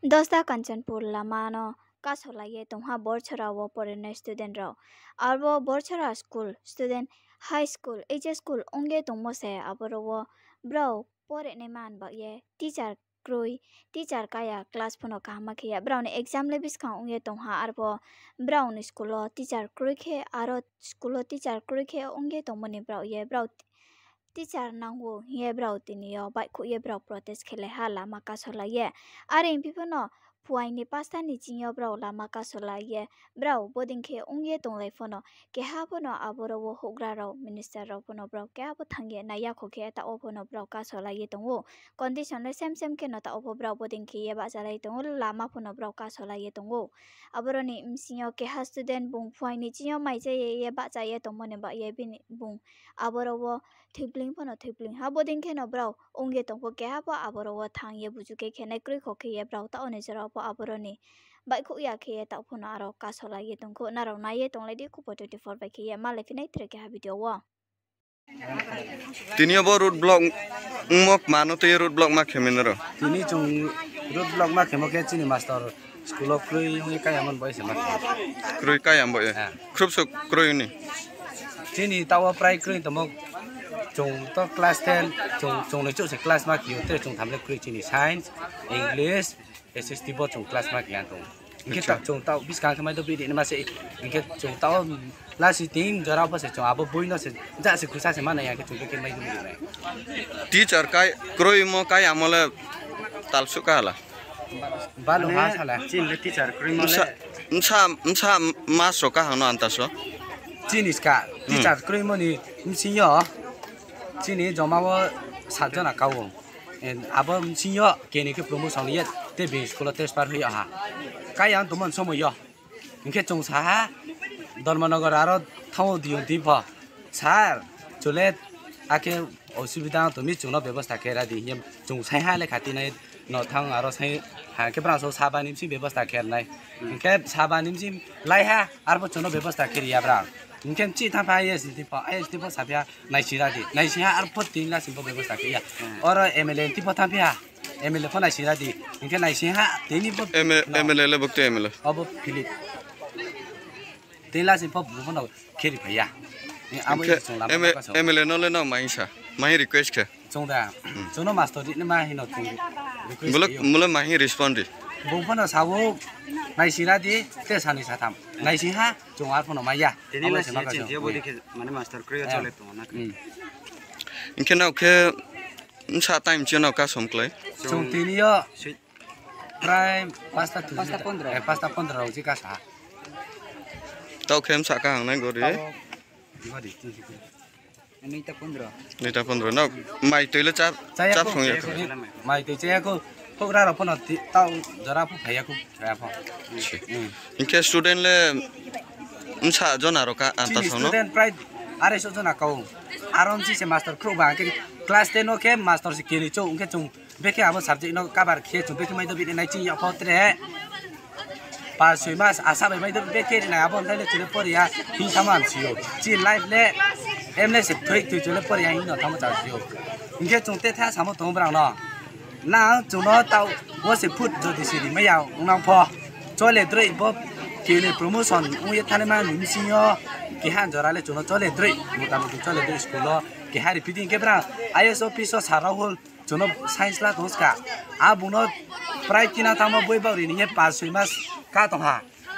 Dosta Kanchanpur Lamano Kasolaye Tumha Borchara wo Porene student raw. Arbo Borchara school student high school HS school unge tumose aboro bro porene man ba ye teacher krui teacher kaya class phono kama khiya brown exam le bis kha unge tumha arbo brown school teacher krui khe aro school teacher krui khe unge tumone bro ye bro teacher nangwo ye bro tiniyo bai khu ye bro protest khele hala makasola ye are impipono puai ni pasta ni jinyo bro la makasola ye bro boding khe ungye tonglai phono ke ha phono aboro wo hogra ro minister ro phono bro ke abo thangye na ya kho ke ta o phono bro kasola ye tongo condition le sem ke no ta o bro boding ke ye ba jalai tongo lama phono bro kasola ye tongo aboro ni msinyo ke ha student bung puai ni jinyo mai je ye ba ja ye tongo ne ba ye bin bung aboro wo thibling phono thibling ha boding ke no bro ongge tongpo ke ha po aboro wo thang ye buju ke khene krui kho ke ye bro ta one jara po aboro ni bai khu ya ke ta phono aro kasola ye tongko na ro na ye tonglai di ku 24 bai ke ye ma le finai tre ke ha video wo Tini abo road block mok mano te road block ma khemenero. Tini chung road block ma khemo ke chini master school of krui ni ka yamon boy se ma Krui ka yam boy. Krup so krui ni. chini tawa prai krui tomo chung to class 10 chung le chu se class ma ki te chung tham le krui chini science english SST bo chung class ma ki an tong inke tak chung tau bis kan khamai to bi ni ma se inke chung tau la si tin jara pa se chung abo boi no se ja se khusa se ma na ya ke chung ke mai du ni Teacher kai krui mo kai amole talsu ka hala. balu ha sala chin le teacher krui mo le Msa maso ka hano antaso. chini ska teacher krui mo ni msinyo chini joma wo sajana kawo en abo msinyo ke ni ke promotion ye te bi school test par hui ha kayang tumon somo yo inke chung sa Dharmanagar আরো থাও দিও দিব sir চলে আকে অসুবিধা তুমি চুন ব্যবস্থা কেরা দি চুং সাই হালে খাতি নাই ন থাং আরো সাই হাকে প্রাস সাবা নিমসি ব্যবস্থা কের নাই ইনকে সাবা নিমসি লাই হা আরো চুন ব্যবস্থা কেরিয়া ব্রা ইনকে চি থা পাই এস দিব এস দিব সাবিয়া নাই সিরা দি নাই সিয়া আর পতিন লা সিম্প ব্যবস্থা কেরিয়া অর এমএলএ দিব থা পিয়া এমএলএ ফনাই সিরা দি ইনকে নাই সিয়া তেনি MLA le bukte MLA. Of Philip Tela sin pop bu no kiri phaya ni amo chung lam ka so MLA no le no mai sa. Mai request ke. chung da chung no master ni ma hi no chung Mula mai respond di. bu phono sawo nai sira di te sani sa tham nai si ha chung ar phono ma ya tini la chin dia bodi ke mane master krui chole to na Inke na ke msa time chino ka somklai. chung tini yo prai pasta 15 roji ka sa Tau kem sa ka hang nai go ri. godi ni ta 15 Nita 15 no mai toile chap phung ye. mai te che ko phok ra ro phono tau jara phu phaya ku phaya pho Inke student le msa jona ro ka anta sono. student pride are so jona kau aron si se master kro ba ke class 10 no ke master si keni cho unke chung beke abo subject no kabar khe chung beke mai do bi nai chi ya pho tre pa sui mas asa bai mai do beke na abo ndai le chule por ya hi saman siyo chi life le em le se thoi tu chule por ya hi no tham cha siyo unke chung te tha samo tong brang no na chung no tau wo se put jo di si di mai ya unang pho cho le drei bo kini promotion uye thane ma nim sinyo ki han jora le chuno chole drei motamuti chole drei school ki hari pidin ke bra ISO piso sara hol chuno science la toska a buno prai kina tamo boi bauri ni pa sui mas ka to ha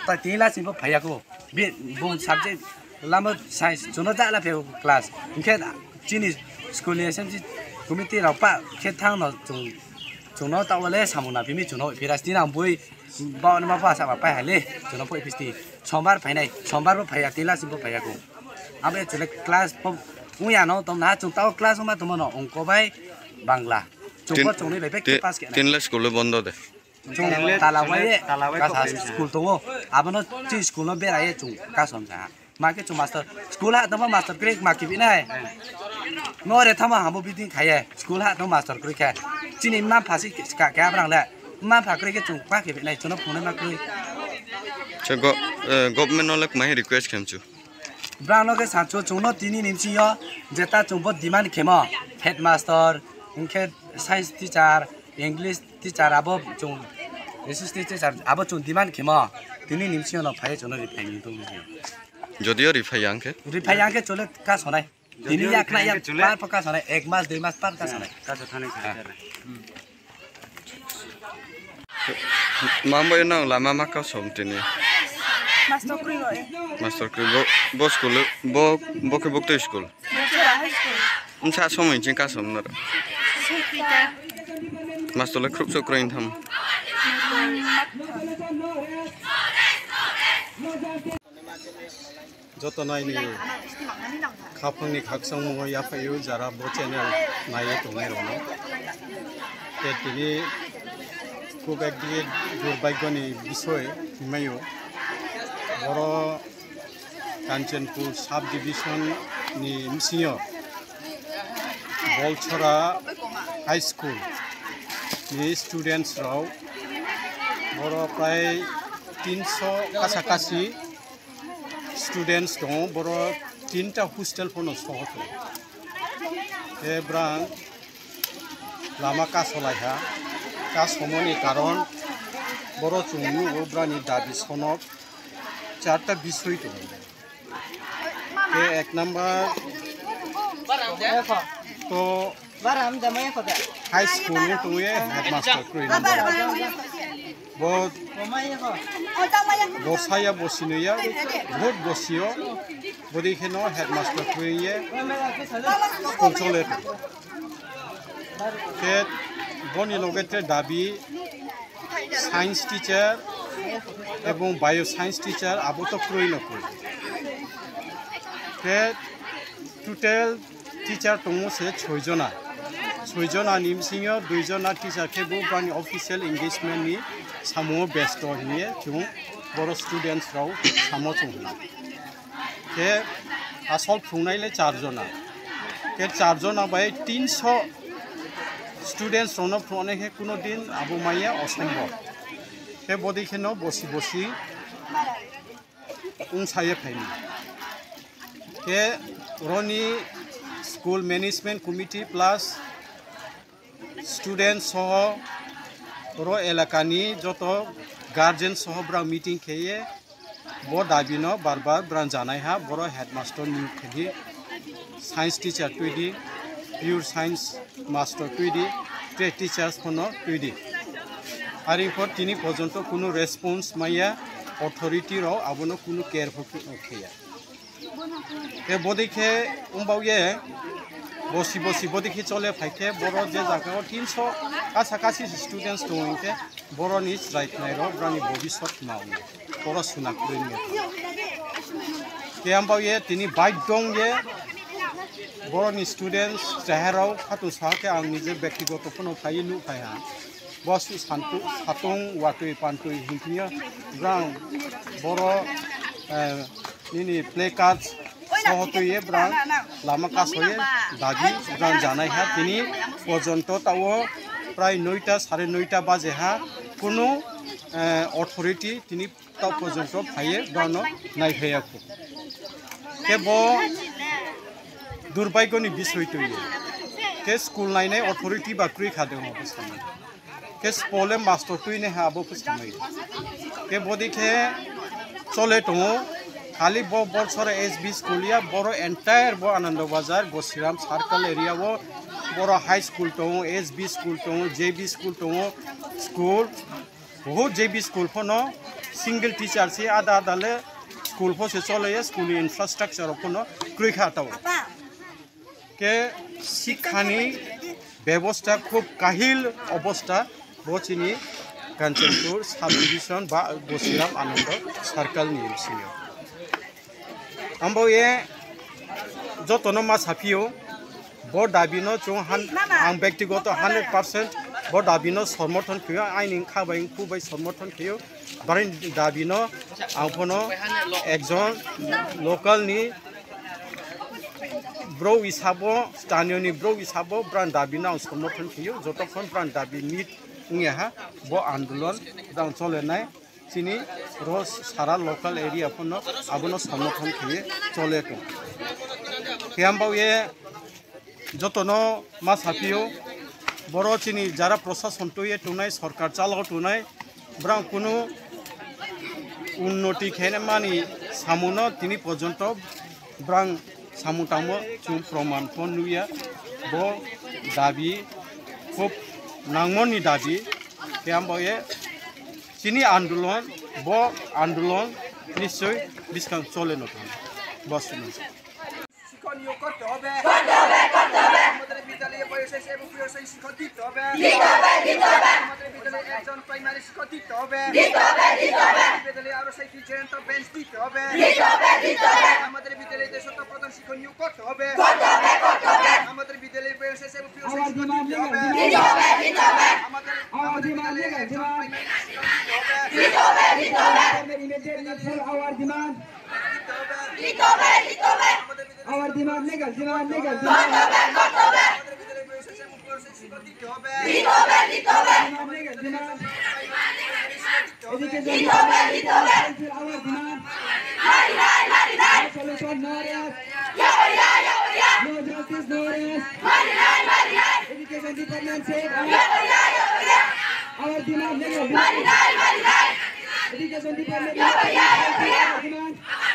ta tila simpo phaya ko bi bon subject lamo science chuno ja la pe class inke chini school ni sem committee ra pa khe thang no chuno tawale samuna bimi chuno pirastina boi bao nama pa sa pa hale chuno poi pisti sombar phainai sombar bo phaya tila simpo phaya ko abe chule class pom uya no tom na chung tao class ma tom no ongko bai bangla chungko chungni bai pe pass ke Tin le school bondo de. chung talawai ka school to abono chi school no berai chung ka som sa ma ke chung master school ha tama master grade ma ki bi nai no re thama hamo bi din khaye school ha to master grade kha chini ma phasi ka brang la ma pha grade ke chung pa ke bi nai chuno phone ma grade Che government no le mai request kem chu. Brano ke sacho chungno tini nimchi yo jeta chungbo demand khemo headmaster inke science teacher english teacher abo chung SST teacher আবো চুন দিমান খেমা তিনি নিমসিও না phi চলে রিফাই নি তো যদিও রিফাই আঙ্কে রিফাই আঙ্কে চলে কা সনাই তিনি এক না এক পার পকা সনাই 1 মাস 2 মাস পার কা সনাই কাছে থানে mamboy nang lama maka som tini Master Kri rồi. master kri bo school bo ke bok to school sa somoi jing ka som na master le krup so krain tham যত নাইনি খাফংনি খাকসং মঙ্গ ইয়াফায়ু যারা বো চ্যানেল নায়ে দंनाय रनो তিনি খুব একদিকে দুর্ভাগ্যনি বিষয় হিমায়ু বড় Kanchanpur sub ডিভিশননি মিসিও বলছড়া high school नि स्टूडेंट्स राव बड़ प्राय 300 काछाकाछि स्टूडेंट्स दं बड़ 3टा हस्टेल फनो सहत एब्रां लामा कासलायहा कासमनि कारण बड़ चुंगु ओब्रानि दाबि सनक 4टा विषय दं के 1 नम्बर तो हाई स्कूल में तो ये हेडमास्टर कोई बहुत बसाया बसिनोया बहुत बसियो बड़ी के नो हेडमास्टर कोई ये स्कूल चले के बनी लोगेते दाबी साइंस टीचर एवं बायो साइंस टीचर आबो तो कोई न कोई के टोटल टीचर तंगो से 6 जना 6 जना निमसिङो 2 जना टीचर के बुबानि ऑफिशियल एंगेजमेंट नि सामो बेस्ट हिए जों बर' स्टूडेंट्स राव सामो जों के आसल फुंनायले 4 जना के 4 जना बाय 300 स्टूडेंट्स रनो फुंने के कोनो दिन आबो माया असम्भव के बडी खेनो बसि बसि उंसाये फाइनि के रनि school management committee plus student सह रो एलाकानी जत गार्जेन सह ब्रा मीटिंग खेये बो दाबिनो बार बार ब्रान जानाय हा बर' हेडमास्टर नि खेदि साइंस टीचर टुइदि प्योर साइंस मास्टर टुइदि ट्रेड टीचर्स फनो टुइदि आरि पर तिनि पर्यन्त कोनो रेसपन्स माया अथॉरिटी रो आबनो कोनो केयर होखेया के बदिखे उमबावये बसि बसि बदिखे चले फाइके बर' जे जागायाव 300 काछाकाछि स्टूडेंट्स दं के बर'नि रायथनाय र ब्रानि भबिष्यत मावनो बर' सुनाखैनि के उमबावये तिनि बाइक दं जे बर'नि स्टूडेंट्स जाहेराव फातु साके आं निजे व्यक्तिगत फनो फाइ नु फाया बस सान्तु सातुं वाटुइ पान्तुइ हिंथिया ब्रां बर' निनि प्ले कार्ड सहतुये ब्रां लामा कासये दाबि ब्रां जानाय हा तिनि पर्यन्त ताओ प्राय 9टा 9:30 बाजे हा कोनो अथॉरिटी तिनि ताव पर्यन्त फाये ब्रानो नायफैयाखै के बो दुर्भाग्यनि विषय तुये के स्कूल नायनाय अथॉरिटी बाख्रि खादों अबस्थान के स्पोले मास्टर तुयने हा आबो फसनाय के बदिखे चले दङ खाली बो बलसरा एसबी स्कूलिया बरो एंटायर बो आनंद बाजार गोसिराम सर्कल एरिया वो बरो हाई स्कूल तो एसबी स्कूल तो जेबी स्कूल तो स्कूल बहुत जेबी स्कूल फनो सिंगल टीचर से आधा आधाले स्कूल फो से चले स्कूल इंफ्रास्ट्रक्चर फनो क्रिखाताव के शिक्षानि व्यवस्था खूब काहिल अवस्था बचिनी कांचनपुर सब डिविजन बा गोसिराम आनंद सर्कल निमसियो आंबो ये जतनो मा साफियो बो दाबिनो जों आं व्यक्तिगत 100% बो दाबिनो समर्थन खियो आइनि खाबाय खुबाय समर्थन खियो बारे दाबिनो आंफनो एकजन लोकल नि ब्रो हिसाबो स्थानीयनि ब्रो हिसाबो ब्रान दाबिनो आं समर्थन खियो जतफोन ब्रान दाबि मिट उङेहा बो आंदोलन दां चलेनाय चिनी रोज सारा लोकल एरिया फनो आबनो समर्थन खिए चले तो केमबाव ये जतनो मा साफियो बरो चिनी जारा प्रशासन तो ये टुनाय सरकार चालाव टुनाय ব্রাং কোনো উন্নতি খেয়ে মানি সামুনো তিনি পর্যন্ত ব্রাং সামুটামো চুম প্রমাণ ফোন নুয়া ব দাবি খুব নাংমনি দাবি কেমবয়ে চিনি আন্দোলন ব আন্দোলন নিশ্চয় বিস্কাং চলে নতুন বসুন শিক্ষণীয় করতে হবে আমাদের বিদ্যালয়ে বয়সের এবং প্রিয়সের শিক্ষক দিতে হবে আমাদের বিদ্যালয়ে একজন প্রাইমারি শিক্ষক দিতে হবে বিদ্যালয়ে আরো 37 জন বেঞ্চ দিতে হবে আমাদের বিদ্যালয়ে দেশত প্রধান শিক্ষক নিয়োগ করতে হবে আমাদের বিদ্যালয়ে বয়সের এবং প্রিয়সের শিক্ষক দিতে হবে আমাদের বিদ্যালয়ে একজন প্রাইমারি শিক্ষক দিতে হবে Our demand legal demand. Solution no rest. No justice no rest. Education department said our demand legal. Education department demand.